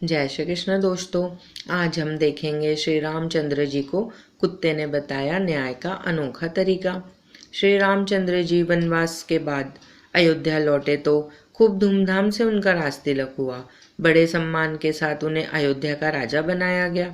जय श्री कृष्ण दोस्तों। आज हम देखेंगे श्री रामचंद्र जी को कुत्ते ने बताया न्याय का अनोखा तरीका। श्री रामचंद्र जी वनवास के बाद अयोध्या लौटे तो खूब धूमधाम से उनका राज तिलक हुआ। बड़े सम्मान के साथ उन्हें अयोध्या का राजा बनाया गया।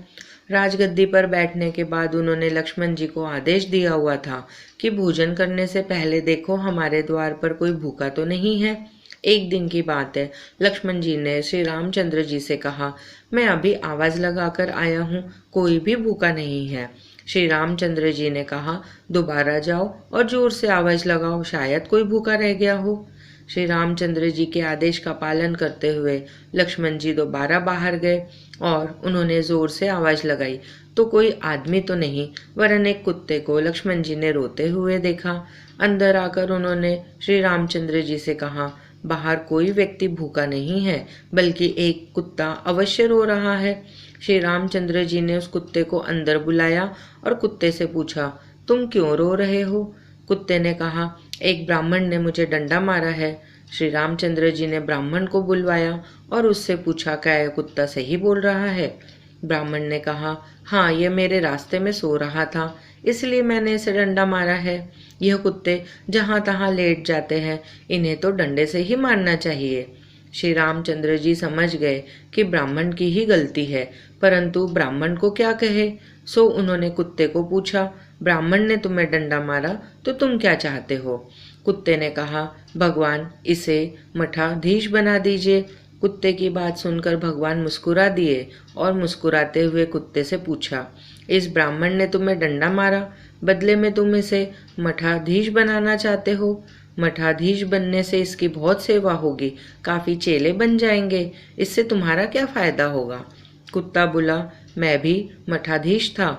राजगद्दी पर बैठने के बाद उन्होंने लक्ष्मण जी को आदेश दिया हुआ था कि भोजन करने से पहले देखो हमारे द्वार पर कोई भूखा तो नहीं है। एक दिन की बात है, लक्ष्मण जी ने श्री रामचंद्र जी से कहा, मैं अभी आवाज लगाकर आया हूँ, कोई भी भूखा नहीं है। श्री रामचंद्र जी ने कहा, दोबारा जाओ और जोर से आवाज लगाओ, शायद कोई भूखा रह गया हो। श्री रामचंद्र जी के आदेश का पालन करते हुए लक्ष्मण जी दोबारा बाहर गए और उन्होंने जोर से आवाज लगाई तो कोई आदमी तो नहीं, वरन एक कुत्ते को लक्ष्मण जी ने रोते हुए देखा। अंदर आकर उन्होंने श्री रामचंद्र जी से कहा, बाहर कोई व्यक्ति भूखा नहीं है, बल्कि एक कुत्ता अवश्य रो रहा है। श्री रामचंद्र जी ने उस कुत्ते को अंदर बुलाया और कुत्ते से पूछा, तुम क्यों रो रहे हो? कुत्ते ने कहा, एक ब्राह्मण ने मुझे डंडा मारा है। श्री रामचंद्र जी ने ब्राह्मण को बुलवाया और उससे पूछा, क्या यह कुत्ता सही बोल रहा है? ब्राह्मण ने कहा, हाँ, यह मेरे रास्ते में सो रहा था, इसलिए मैंने इसे डंडा मारा है। यह कुत्ते जहाँ तहाँ लेट जाते हैं, इन्हें तो डंडे से ही मारना चाहिए। श्री रामचंद्र जी समझ गए कि ब्राह्मण की ही गलती है, परंतु ब्राह्मण को क्या कहे। सो उन्होंने कुत्ते को पूछा, ब्राह्मण ने तुम्हें डंडा मारा तो तुम क्या चाहते हो? कुत्ते ने कहा, भगवान इसे मठाधीश बना दीजिए। कुत्ते की बात सुनकर भगवान मुस्कुरा दिए और मुस्कुराते हुए कुत्ते से पूछा, इस ब्राह्मण ने तुम्हें डंडा मारा, बदले में तुम इसे मठाधीश बनाना चाहते हो? मठाधीश बनने से इसकी बहुत सेवा होगी, काफी चेले बन जाएंगे, इससे तुम्हारा क्या फायदा होगा? कुत्ता बोला, मैं भी मठाधीश था,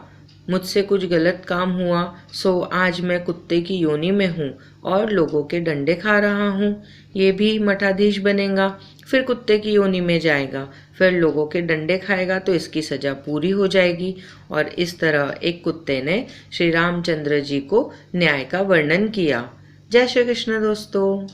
मुझसे कुछ गलत काम हुआ, सो आज मैं कुत्ते की योनि में हूँ और लोगों के डंडे खा रहा हूँ। ये भी मठाधीश बनेगा, फिर कुत्ते की योनि में जाएगा, फिर लोगों के डंडे खाएगा तो इसकी सजा पूरी हो जाएगी। और इस तरह एक कुत्ते ने श्री रामचंद्र जी को न्याय का वर्णन किया। जय श्री कृष्ण दोस्तों।